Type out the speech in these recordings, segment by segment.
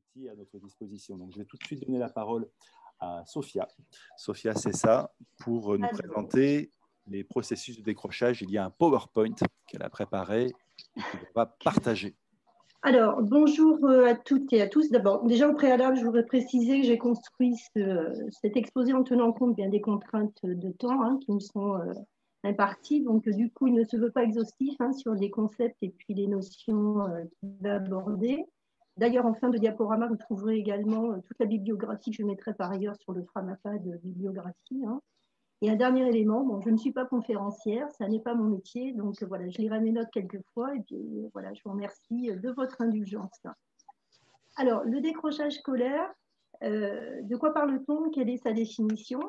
outils à notre disposition. Donc, je vais tout de suite donner la parole à Sophia. Sophia, c'est ça, pour nous présenter les processus de décrochage. Il y a un PowerPoint qu'elle a préparé et qu'elle va partager. Alors, bonjour à toutes et à tous. D'abord, déjà au préalable, je voudrais préciser que j'ai construit cet exposé en tenant compte bien des contraintes de temps qui me sont imparties. Donc, du coup, il ne se veut pas exhaustif sur les concepts et puis les notions qu'il va aborder. D'ailleurs, en fin de diaporama, vous trouverez également toute la bibliographie que je mettrai par ailleurs sur le Framapa de bibliographie. Et un dernier élément, bon, je ne suis pas conférencière, ça n'est pas mon métier, donc voilà, je lirai mes notes quelques fois et puis voilà, je vous remercie de votre indulgence. Alors, le décrochage scolaire, de quoi parle-t-on? Quelle est sa définition?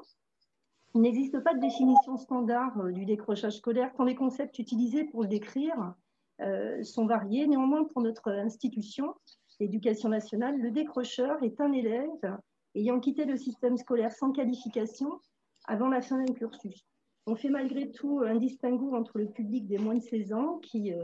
Il n'existe pas de définition standard du décrochage scolaire, tant les concepts utilisés pour le décrire sont variés. Néanmoins, pour notre institution, l'éducation nationale, le décrocheur est un élève ayant quitté le système scolaire sans qualification avant la fin d'un cursus. On fait malgré tout un distinguo entre le public des moins de 16 ans qui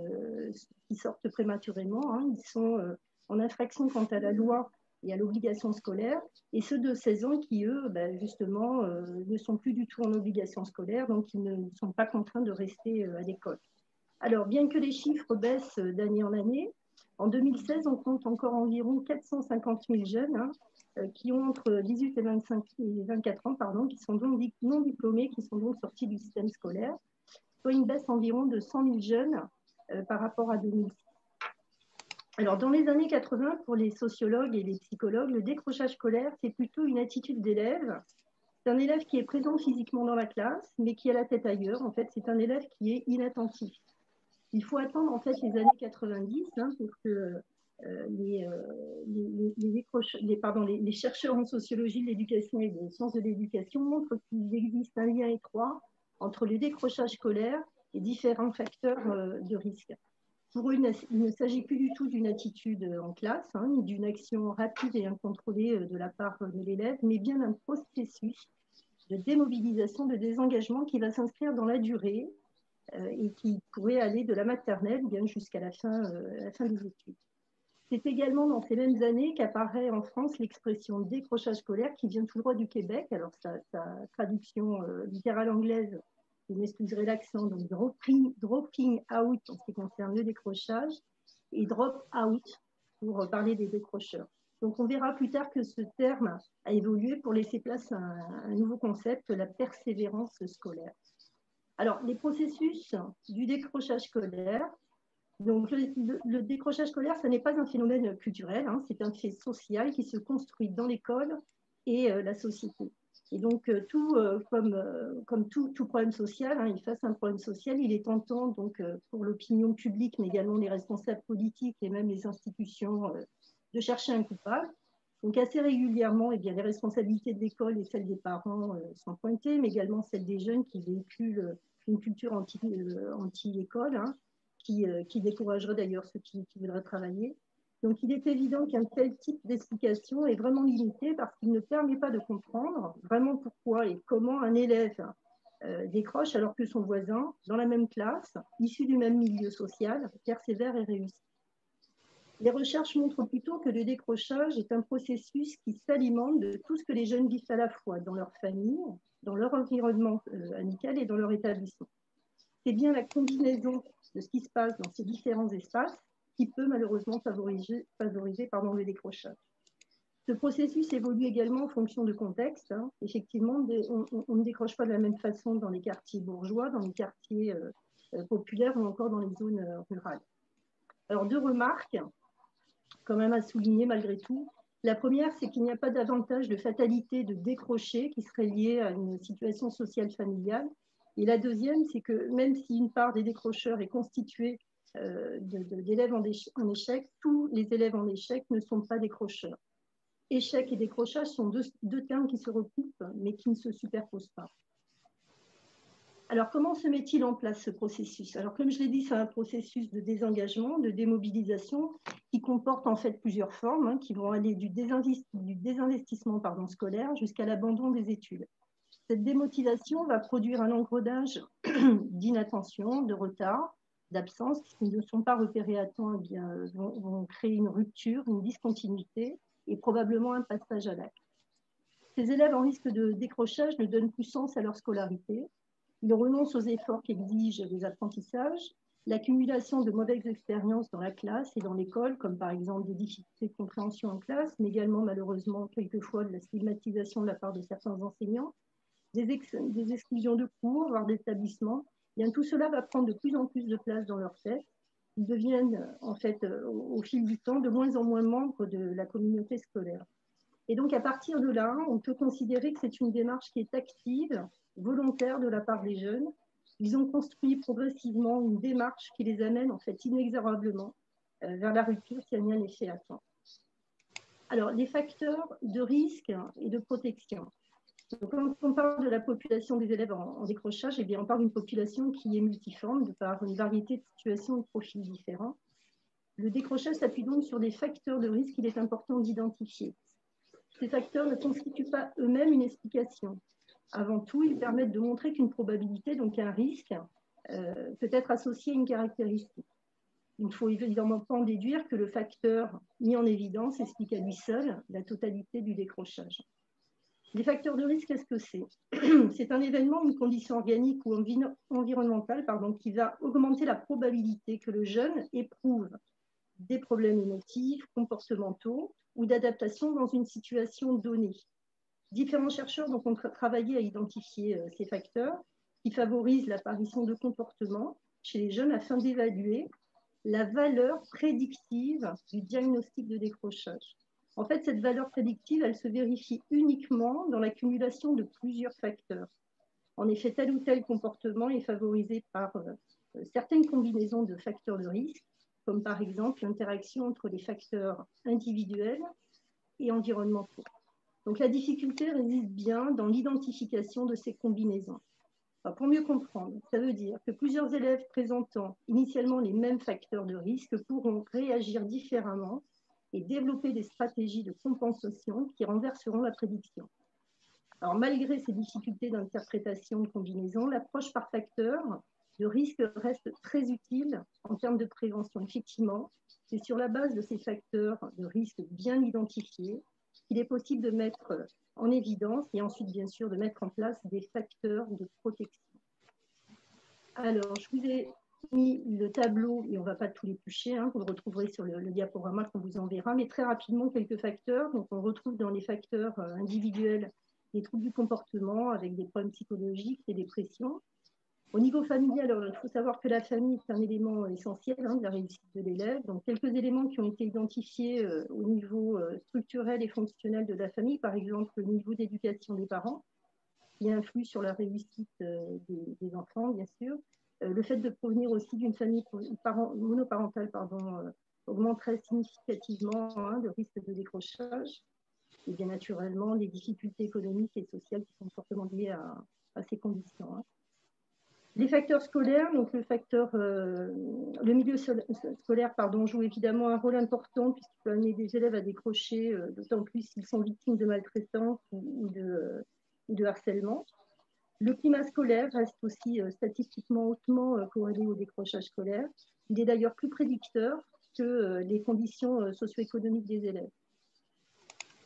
sortent prématurément. Ils sont en infraction quant à la loi et à l'obligation scolaire, et ceux de 16 ans qui, eux, justement, ne sont plus du tout en obligation scolaire, donc ils ne sont pas contraints de rester à l'école. Alors, bien que les chiffres baissent d'année en année, en 2016, on compte encore environ 450 000 jeunes qui ont entre 18 et 24 ans, qui sont donc non diplômés, qui sont donc sortis du système scolaire, soit une baisse environ de 100 000 jeunes par rapport à 2006. Alors, dans les années 80, pour les sociologues et les psychologues, le décrochage scolaire, c'est plutôt une attitude d'élève. C'est un élève qui est présent physiquement dans la classe, mais qui a la tête ailleurs. En fait, c'est un élève qui est inattentif. Il faut attendre en fait les années 90 pour que les chercheurs en sociologie de l'éducation et des sciences de l'éducation montrent qu'il existe un lien étroit entre le décrochage scolaire et différents facteurs de risque. Pour eux, il ne s'agit plus du tout d'une attitude en classe, ni d'une action rapide et incontrôlée de la part de l'élève, mais bien d'un processus de démobilisation, de désengagement qui va s'inscrire dans la durée et qui pourrait aller de la maternelle bien jusqu'à la fin des études. C'est également dans ces mêmes années qu'apparaît en France l'expression décrochage scolaire qui vient tout droit du Québec. Alors sa traduction littérale anglaise, vous m'excuserez l'accent, donc dropping out en ce qui concerne le décrochage et drop out pour parler des décrocheurs. Donc on verra plus tard que ce terme a évolué pour laisser place à un nouveau concept, la persévérance scolaire. Alors, les processus du décrochage scolaire. Donc, le décrochage scolaire, ce n'est pas un phénomène culturel, c'est un fait social qui se construit dans l'école et la société. Et donc, comme tout problème social, et face à un problème social, il est tentant donc, pour l'opinion publique, mais également les responsables politiques et même les institutions, de chercher un coupable. Donc, assez régulièrement, les responsabilités de l'école et celles des parents sont pointées, mais également celles des jeunes qui véhiculent une culture anti-école, qui découragerait d'ailleurs ceux qui voudraient travailler. Donc, il est évident qu'un tel type d'explication est vraiment limité parce qu'il ne permet pas de comprendre vraiment pourquoi et comment un élève décroche alors que son voisin, dans la même classe, issu du même milieu social, persévère et réussit. Les recherches montrent plutôt que le décrochage est un processus qui s'alimente de tout ce que les jeunes vivent à la fois dans leur famille, dans leur environnement amical et dans leur établissement. C'est bien la combinaison de ce qui se passe dans ces différents espaces qui peut malheureusement favoriser le décrochage. Ce processus évolue également en fonction de contexte. Effectivement, on ne décroche pas de la même façon dans les quartiers bourgeois, dans les quartiers populaires ou encore dans les zones rurales. Alors, deux remarques quand même à souligner malgré tout. La première, c'est qu'il n'y a pas davantage de fatalité de décrocher qui serait liée à une situation sociale familiale. Et la deuxième, c'est que même si une part des décrocheurs est constituée d'élèves en échec, tous les élèves en échec ne sont pas décrocheurs. Échec et décrochage sont deux termes qui se recoupent, mais qui ne se superposent pas. Alors, comment se met-il en place ce processus? Alors, comme je l'ai dit, c'est un processus de désengagement, de démobilisation, qui comporte en fait plusieurs formes, qui vont aller du désinvestissement scolaire jusqu'à l'abandon des études. Cette démotivation va produire un engrenage d'inattention, de retard, d'absence, qui ne sont pas repérés à temps, vont créer une rupture, une discontinuité, et probablement un passage à l'acte. Ces élèves en risque de décrochage ne donnent plus sens à leur scolarité. Ils renoncent aux efforts qu'exigent les apprentissages, l'accumulation de mauvaises expériences dans la classe et dans l'école, comme par exemple des difficultés de compréhension en classe, mais également malheureusement quelquefois de la stigmatisation de la part de certains enseignants, des exclusions de cours, voire d'établissements. Bien, tout cela va prendre de plus en plus de place dans leur tête. Ils deviennent en fait au fil du temps de moins en moins membres de la communauté scolaire. Et donc à partir de là, on peut considérer que c'est une démarche qui est active, volontaire de la part des jeunes. Ils ont construit progressivement une démarche qui les amène en fait inexorablement vers la rupture si rien n'est fait à temps. Alors, les facteurs de risque et de protection. Donc, quand on parle de la population des élèves en décrochage, eh bien, on parle d'une population qui est multiforme, de par une variété de situations et de profils différents. Le décrochage s'appuie donc sur des facteurs de risque qu'il est important d'identifier. Ces facteurs ne constituent pas eux-mêmes une explication. Avant tout, ils permettent de montrer qu'une probabilité, donc un risque, peut être associé à une caractéristique. Il ne faut évidemment pas en déduire que le facteur mis en évidence explique à lui seul la totalité du décrochage. Les facteurs de risque, qu'est-ce que c'est? C'est un événement, une condition organique ou environnementale qui va augmenter la probabilité que le jeune éprouve des problèmes émotifs, comportementaux ou d'adaptation dans une situation donnée. Différents chercheurs ont travaillé à identifier ces facteurs qui favorisent l'apparition de comportements chez les jeunes afin d'évaluer la valeur prédictive du diagnostic de décrochage. En fait, cette valeur prédictive, elle se vérifie uniquement dans l'accumulation de plusieurs facteurs. En effet, tel ou tel comportement est favorisé par certaines combinaisons de facteurs de risque, comme par exemple l'interaction entre les facteurs individuels et environnementaux. Donc la difficulté réside bien dans l'identification de ces combinaisons. Alors, pour mieux comprendre, ça veut dire que plusieurs élèves présentant initialement les mêmes facteurs de risque pourront réagir différemment et développer des stratégies de compensation qui renverseront la prédiction. Alors, malgré ces difficultés d'interprétation de combinaison, l'approche par facteur de risque reste très utile en termes de prévention. Effectivement, c'est sur la base de ces facteurs de risque bien identifiés qu'il est possible de mettre en évidence et ensuite, bien sûr, de mettre en place des facteurs de protection. Alors, je vous ai mis le tableau, et on ne va pas tout l'éplucher, vous le retrouverez sur le diaporama qu'on vous enverra, mais très rapidement, quelques facteurs. Donc, on retrouve dans les facteurs individuels les troubles du comportement avec des problèmes psychologiques, des dépressions. Au niveau familial, alors, il faut savoir que la famille est un élément essentiel de la réussite de l'élève. Donc, quelques éléments qui ont été identifiés au niveau structurel et fonctionnel de la famille, par exemple le niveau d'éducation des parents, qui influe sur la réussite des enfants, bien sûr. Le fait de provenir aussi d'une famille monoparentale augmenterait significativement le risque de décrochage. Et bien naturellement, les difficultés économiques et sociales qui sont fortement liées à ces conditions. Les facteurs scolaires, donc le milieu scolaire joue évidemment un rôle important puisqu'il peut amener des élèves à décrocher, d'autant plus s'ils sont victimes de maltraitance ou de harcèlement. Le climat scolaire reste aussi statistiquement hautement corrélé au décrochage scolaire. Il est d'ailleurs plus prédicteur que les conditions socio-économiques des élèves.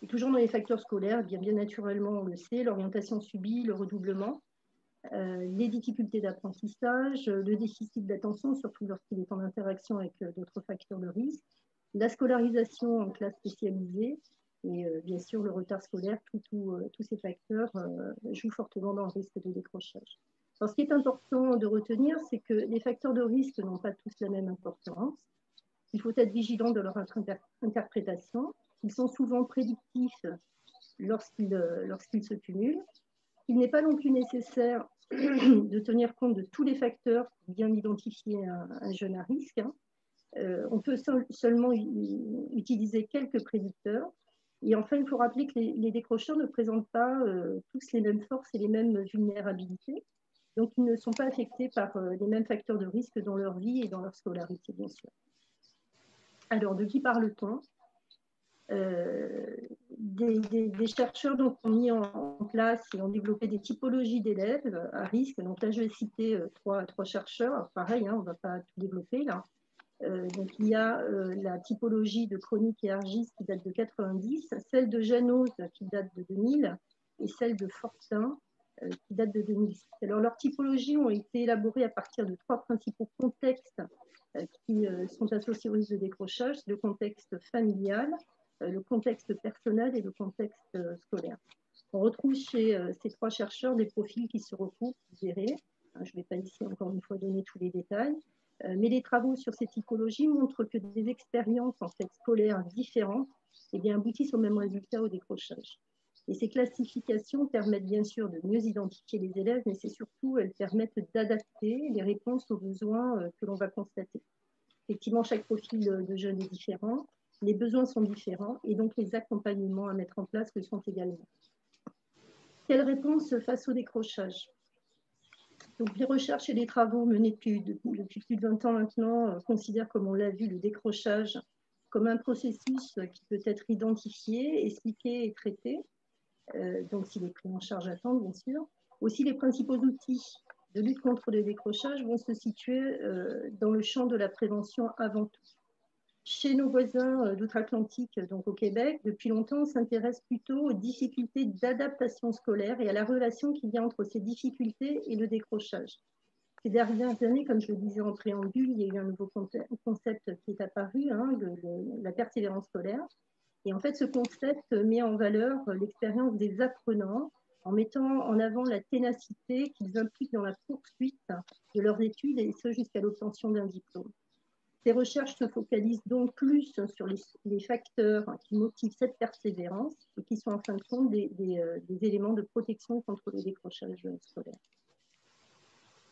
Et toujours dans les facteurs scolaires, bien naturellement, on le sait, l'orientation subie, le redoublement, les difficultés d'apprentissage, le déficit d'attention, surtout lorsqu'il est en interaction avec d'autres facteurs de risque, la scolarisation en classe spécialisée et bien sûr le retard scolaire, tous ces facteurs jouent fortement dans le risque de décrochage. Alors, ce qui est important de retenir, c'est que les facteurs de risque n'ont pas tous la même importance. Il faut être vigilant de leur interprétation. Ils sont souvent prédictifs lorsqu'ils se cumulent. Il n'est pas non plus nécessaire de tenir compte de tous les facteurs pour bien identifier un jeune à risque. On peut seulement utiliser quelques prédicteurs. Et enfin, il faut rappeler que les décrocheurs ne présentent pas tous les mêmes forces et les mêmes vulnérabilités. Donc, ils ne sont pas affectés par les mêmes facteurs de risque dans leur vie et dans leur scolarité, bien sûr. Alors, de qui parle-t-on ? Des chercheurs donc, ont mis en place et ont développé des typologies d'élèves à risque. Donc là, je vais citer trois chercheurs. Alors, pareil, on ne va pas tout développer là. Donc, il y a la typologie de Chronique et Argis qui date de 90, celle de Janose qui date de 2000 et celle de Fortin qui date de 2006. Alors, leurs typologies ont été élaborées à partir de 3 principaux contextes qui sont associés au risque de décrochage, le contexte familial, le contexte personnel et le contexte scolaire. On retrouve chez ces 3 chercheurs des profils qui se recoupent, vous verrez. Je ne vais pas ici encore une fois donner tous les détails, mais les travaux sur ces typologies montrent que des expériences en fait, scolaires différentes aboutissent au même résultat au décrochage. Et ces classifications permettent bien sûr de mieux identifier les élèves, mais c'est surtout, elles permettent d'adapter les réponses aux besoins que l'on va constater. Effectivement, chaque profil de jeune est différent, les besoins sont différents, et donc les accompagnements à mettre en place le sont également. Quelle réponse face au décrochage? Donc, les recherches et les travaux menés depuis plus de 20 ans maintenant considèrent, comme on l'a vu, le décrochage comme un processus qui peut être identifié, expliqué et traité. Donc s'il est pris en charge à temps, bien sûr. Aussi, les principaux outils de lutte contre le décrochage vont se situer dans le champ de la prévention avant tout. Chez nos voisins d'outre-Atlantique, donc au Québec, depuis longtemps, on s'intéresse plutôt aux difficultés d'adaptation scolaire et à la relation qu'il y a entre ces difficultés et le décrochage. Ces dernières années, comme je le disais en préambule, il y a eu un nouveau concept qui est apparu, de la persévérance scolaire. Et en fait, ce concept met en valeur l'expérience des apprenants en mettant en avant la ténacité qu'ils impliquent dans la poursuite de leurs études et ce jusqu'à l'obtention d'un diplôme. Ces recherches se focalisent donc plus sur les facteurs qui motivent cette persévérance et qui sont en fin de compte des éléments de protection contre le décrochage scolaire.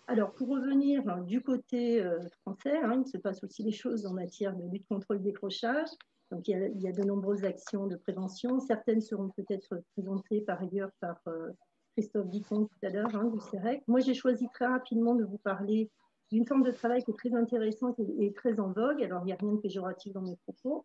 Alors, pour revenir du côté français, il se passe aussi des choses en matière de lutte contre le décrochage. Donc, il y a de nombreuses actions de prévention. Certaines seront peut-être présentées par ailleurs par Christophe Dicon tout à l'heure, du CEREC. Moi, j'ai choisi très rapidement de vous parler d'une forme de travail qui est très intéressante et très en vogue. Alors, il n'y a rien de péjoratif dans mes propos.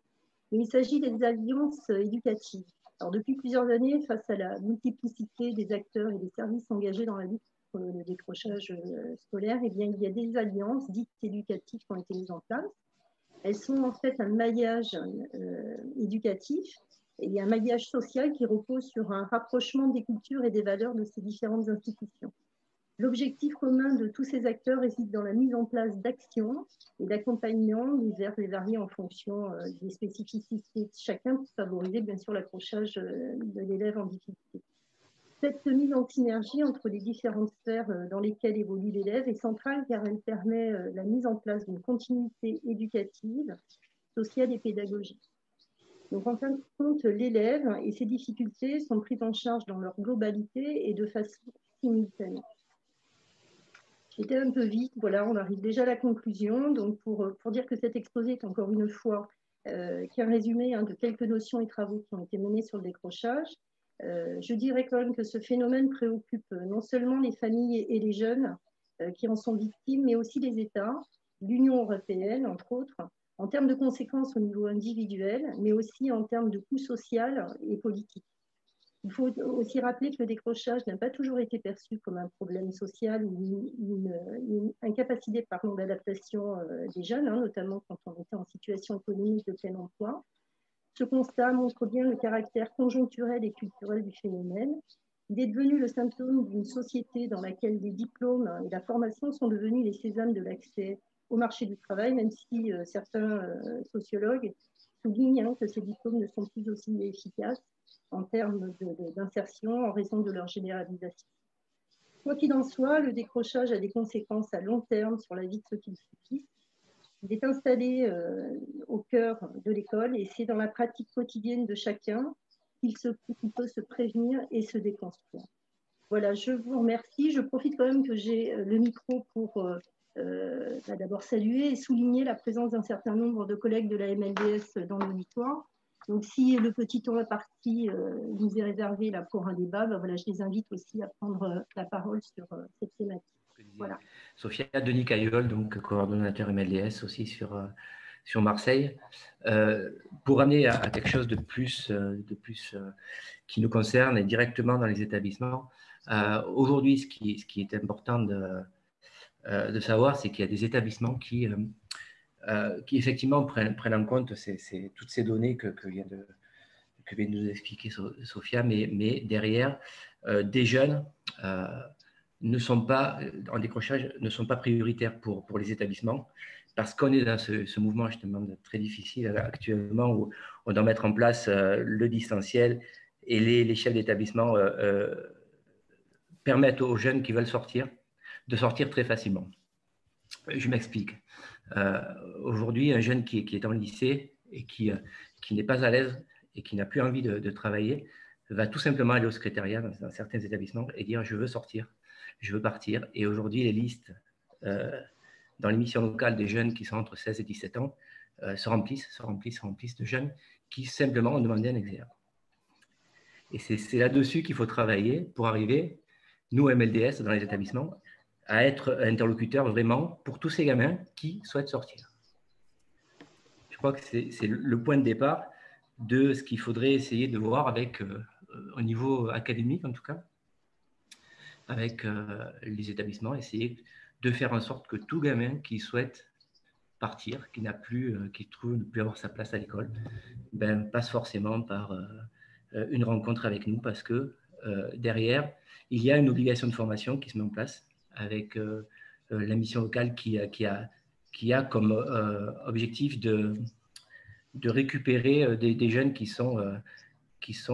Mais il s'agit des alliances éducatives. Alors, depuis plusieurs années, face à la multiplicité des acteurs et des services engagés dans la lutte contre le décrochage scolaire, il y a des alliances dites éducatives qui ont été mises en place. Elles sont en fait un maillage éducatif et il y a un maillage social qui repose sur un rapprochement des cultures et des valeurs de ces différentes institutions. L'objectif commun de tous ces acteurs réside dans la mise en place d'actions et d'accompagnements divers et variés en fonction des spécificités de chacun pour favoriser bien sûr l'accrochage de l'élève en difficulté. Cette mise en synergie entre les différentes sphères dans lesquelles évolue l'élève est centrale car elle permet la mise en place d'une continuité éducative, sociale et pédagogique. Donc en fin de compte, l'élève et ses difficultés sont prises en charge dans leur globalité et de façon simultanée. J'étais un peu vite, voilà, on arrive déjà à la conclusion. Donc pour dire que cet exposé est encore une fois qu'un résumé de quelques notions et travaux qui ont été menés sur le décrochage, je dirais quand même que ce phénomène préoccupe non seulement les familles et les jeunes qui en sont victimes, mais aussi les États, l'Union européenne, entre autres, en termes de conséquences au niveau individuel, mais aussi en termes de coûts social et politique. Il faut aussi rappeler que le décrochage n'a pas toujours été perçu comme un problème social ou une incapacité d'adaptation des jeunes, notamment quand on était en situation économique de plein emploi. Ce constat montre bien le caractère conjoncturel et culturel du phénomène. Il est devenu le symptôme d'une société dans laquelle les diplômes et la formation sont devenus les sésames de l'accès au marché du travail, même si certains sociologues soulignent que ces diplômes ne sont plus aussi efficaces en termes d'insertion en raison de leur généralisation. Quoi qu'il en soit, le décrochage a des conséquences à long terme sur la vie de ceux qui le subissent. Il est installé au cœur de l'école et c'est dans la pratique quotidienne de chacun qu'il peut se prévenir et se déconstruire. Voilà, je vous remercie. Je profite quand même que j'ai le micro pour d'abord saluer et souligner la présence d'un certain nombre de collègues de la MLDS dans l'auditoire. Donc, si le petit temps imparti nous est réservé là pour un débat, voilà, je les invite aussi à prendre la parole sur cette thématique. Voilà. Sophia, Denis Caillol, donc coordonnateur MLDS aussi sur Marseille. Pour amener à quelque chose de plus qui nous concerne et directement dans les établissements, aujourd'hui, ce qui est important de savoir, c'est qu'il y a des établissements qui qui effectivement prennent en compte toutes ces données que vient de nous expliquer Sophia, mais derrière, des jeunes ne sont pas, en décrochage, ne sont pas prioritaires pour les établissements, parce qu'on est dans ce mouvement justement très difficile actuellement où on doit mettre en place le distanciel, et les chefs d'établissement permettent aux jeunes qui veulent sortir de sortir très facilement. Je m'explique. Aujourd'hui, un jeune qui est en lycée et qui n'est pas à l'aise et qui n'a plus envie de travailler va tout simplement aller au secrétariat dans certains établissements et dire « je veux sortir, je veux partir ». Et aujourd'hui, les listes dans les missions locales des jeunes qui sont entre 16 et 17 ans se remplissent de jeunes qui simplement ont demandé un exergue. Et c'est là-dessus qu'il faut travailler pour arriver, nous, MLDS, dans les établissements, à être interlocuteur vraiment pour tous ces gamins qui souhaitent sortir. Je crois que c'est le point de départ de ce qu'il faudrait essayer de voir avec, au niveau académique en tout cas, avec les établissements, essayer de faire en sorte que tout gamin qui souhaite partir, qui trouve ne plus avoir sa place à l'école, passe forcément par une rencontre avec nous, parce que derrière, il y a une obligation de formation qui se met en place avec la mission locale qui a comme objectif de récupérer des jeunes qui sont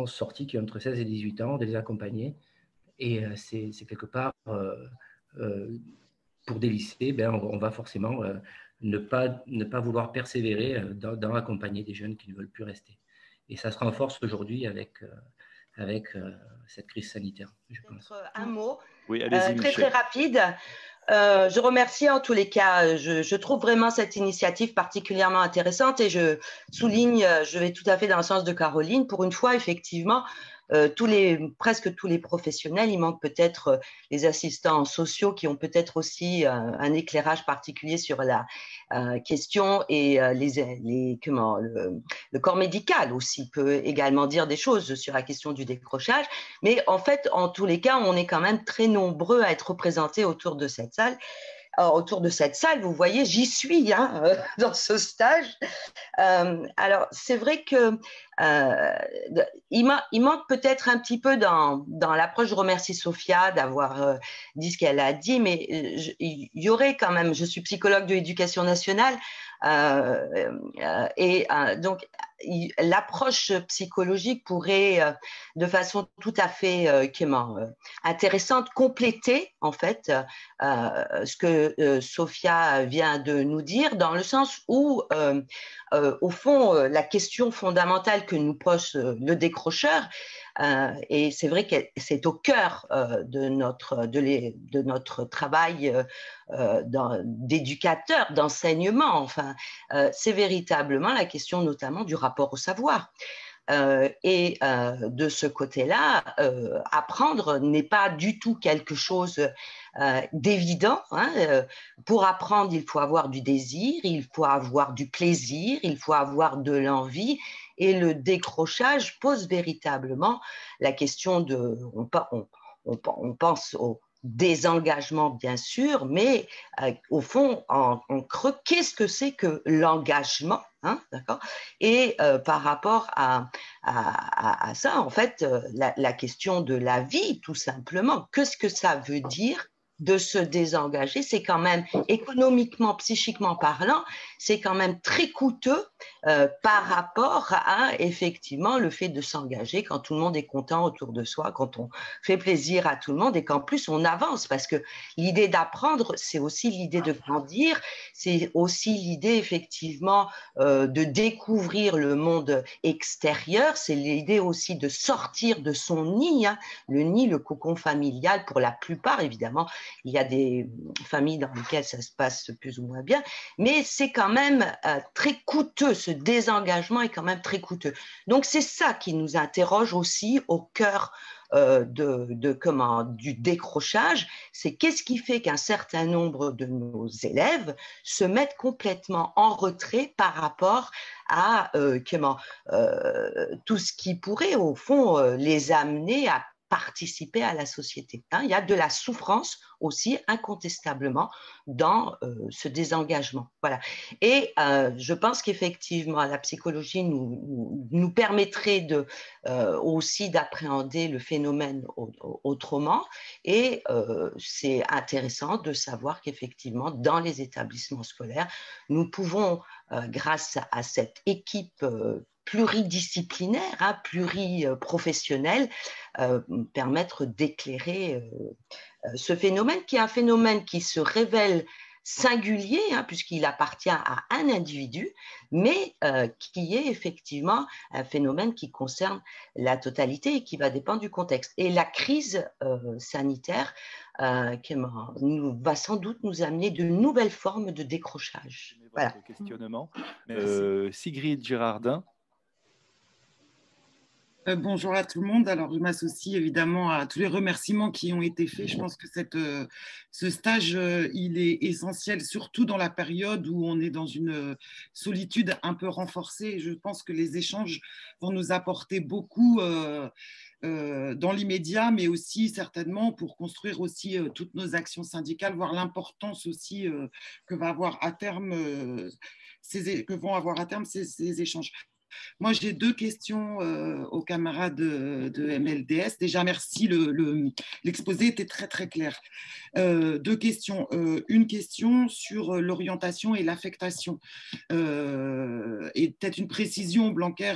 sortis, qui ont entre 16 et 18 ans, de les accompagner. Et c'est quelque part, pour des lycées, on va forcément ne pas vouloir persévérer dans accompagner des jeunes qui ne veulent plus rester. Et ça se renforce aujourd'hui avec cette crise sanitaire, je pense. Un mot, oui, allez-y, très rapide. Je remercie en tous les cas, je trouve vraiment cette initiative particulièrement intéressante, et je souligne, je vais tout à fait dans le sens de Caroline, pour une fois effectivement, presque tous les professionnels, il manque peut-être les assistants sociaux qui ont peut-être aussi un éclairage particulier sur la question, et le corps médical aussi peut également dire des choses sur la question du décrochage. Mais en fait, en tous les cas, on est quand même très nombreux à être représentés autour de cette salle. Alors, autour de cette salle, vous voyez, j'y suis dans ce stage. Alors, c'est vrai que il manque peut-être un petit peu dans l'approche. Je remercie Sophia d'avoir dit ce qu'elle a dit, mais il y aurait quand même, je suis psychologue de l'éducation nationale, donc l'approche psychologique pourrait de façon tout à fait intéressante compléter en fait ce que Sophia vient de nous dire, dans le sens où au fond la question fondamentale que nous pose le décrocheur, et c'est vrai que c'est au cœur de notre travail d'éducateur, d'enseignement, enfin, c'est véritablement la question notamment du rapport au savoir. De ce côté-là, apprendre n'est pas du tout quelque chose d'évident. Pour apprendre, il faut avoir du désir, il faut avoir du plaisir, il faut avoir de l'envie. Et le décrochage pose véritablement la question de… On pense au désengagement, bien sûr, mais au fond, en creux, qu'est-ce que c'est que l'engagement, d'accord? Et par rapport à ça, en fait, la question de la vie, tout simplement, qu'est-ce que ça veut dire de se désengager? C'est quand même, économiquement, psychiquement parlant, c'est quand même très coûteux par rapport à, effectivement, le fait de s'engager quand tout le monde est content autour de soi, quand on fait plaisir à tout le monde, et qu'en plus on avance, parce que l'idée d'apprendre, c'est aussi l'idée de grandir, c'est aussi l'idée, effectivement, de découvrir le monde extérieur, c'est l'idée aussi de sortir de son nid, le nid, le cocon familial, pour la plupart, évidemment. Il y a des familles dans lesquelles ça se passe plus ou moins bien, mais c'est quand même très coûteux, ce désengagement est quand même très coûteux. Donc c'est ça qui nous interroge aussi au cœur du décrochage, c'est qu'est-ce qui fait qu'un certain nombre de nos élèves se mettent complètement en retrait par rapport à tout ce qui pourrait au fond les amener à participer à la société. Hein. Il y a de la souffrance aussi, incontestablement, dans ce désengagement. Voilà. Et je pense qu'effectivement, la psychologie nous permettrait aussi d'appréhender le phénomène autrement. Et c'est intéressant de savoir qu'effectivement, dans les établissements scolaires, nous pouvons, grâce à cette équipe pluridisciplinaire, hein, pluriprofessionnelle, permettre d'éclairer ce phénomène, qui est un phénomène qui se révèle singulier, hein, puisqu'il appartient à un individu, mais qui est effectivement un phénomène qui concerne la totalité et qui va dépendre du contexte. Et la crise sanitaire va sans doute nous amener de nouvelles formes de décrochage. Voilà. Questionnement. Sigrid Girardin. Bonjour à tout le monde. Alors, je m'associe évidemment à tous les remerciements qui ont été faits. Je pense que ce stage, il est essentiel, surtout dans la période où on est dans une solitude un peu renforcée. Je pense que les échanges vont nous apporter beaucoup dans l'immédiat, mais aussi certainement pour construire aussi toutes nos actions syndicales, voir l'importance aussi que vont avoir à terme ces échanges. Moi, j'ai deux questions aux camarades de MLDS. Déjà, merci, l'exposé était très, très clair. Deux questions. Une question sur l'orientation et l'affectation. Et peut-être une précision, Blanquer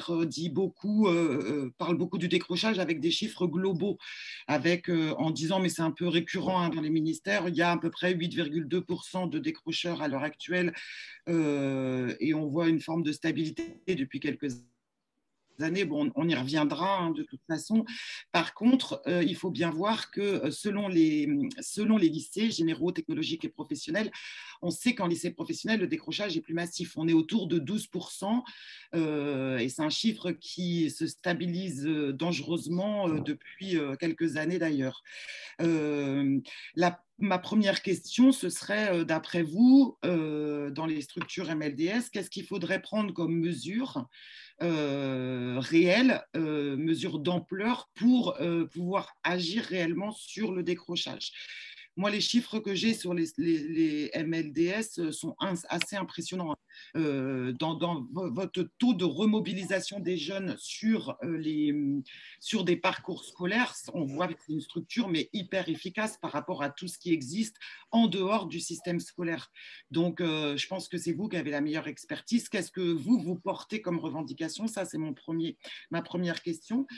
parle beaucoup du décrochage avec des chiffres globaux, en disant, mais c'est un peu récurrent hein, dans les ministères, il y a à peu près 8,2% de décrocheurs à l'heure actuelle et on voit une forme de stabilité depuis quelques années. Bon, on y reviendra hein, de toute façon. Par contre, il faut bien voir que selon les lycées généraux, technologiques et professionnels, on sait qu'en lycée professionnel, le décrochage est plus massif. On est autour de 12%, et c'est un chiffre qui se stabilise dangereusement depuis quelques années d'ailleurs. Ma première question, ce serait, d'après vous, dans les structures MLDS, qu'est-ce qu'il faudrait prendre comme mesure réelle, mesure d'ampleur pour pouvoir agir réellement sur le décrochage? Moi, les chiffres que j'ai sur les MLDS sont assez impressionnants. Dans votre taux de remobilisation des jeunes sur des parcours scolaires, on voit que c'est une structure mais hyper efficace par rapport à tout ce qui existe en dehors du système scolaire. Donc, je pense que c'est vous qui avez la meilleure expertise. Qu'est-ce que vous portez comme revendication? Ça, c'est ma première question.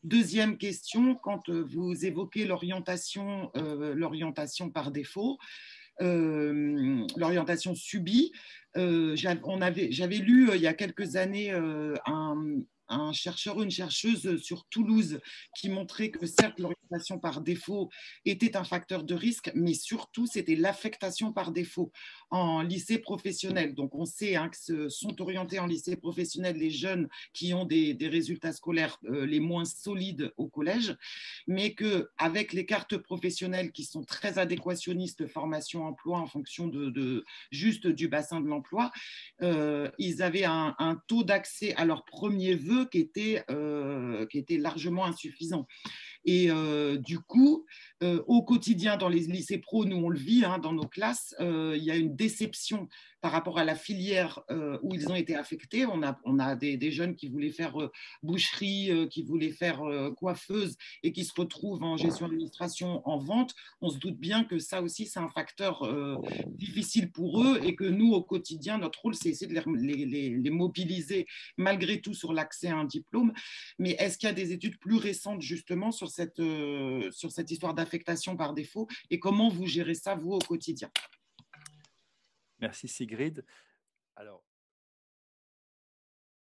Deuxième question, quand vous évoquez l'orientation par défaut, l'orientation subie. J'avais lu il y a quelques années un chercheur ou une chercheuse sur Toulouse qui montrait que certes l'orientation par défaut était un facteur de risque, mais surtout c'était l'affectation par défaut en lycée professionnel. Donc on sait hein, que sont orientés en lycée professionnel les jeunes qui ont des résultats scolaires les moins solides au collège, mais qu'avec les cartes professionnelles qui sont très adéquationnistes, formation-emploi en fonction juste du bassin de l'emploi, ils avaient un taux d'accès à leur premier vœu qui était largement insuffisant. Et du coup, au quotidien dans les lycées pro, nous on le vit hein, dans nos classes, il y a une déception par rapport à la filière où ils ont été affectés. On a des jeunes qui voulaient faire boucherie, qui voulaient faire coiffeuse et qui se retrouvent en gestion d'administration, en vente. On se doute bien que ça aussi, c'est un facteur difficile pour eux et que nous, au quotidien, notre rôle, c'est essayer de les mobiliser malgré tout sur l'accès à un diplôme. Mais est-ce qu'il y a des études plus récentes justement sur cette histoire d'affectation par défaut et comment vous gérez ça, vous, au quotidien? Merci Sigrid. Alors,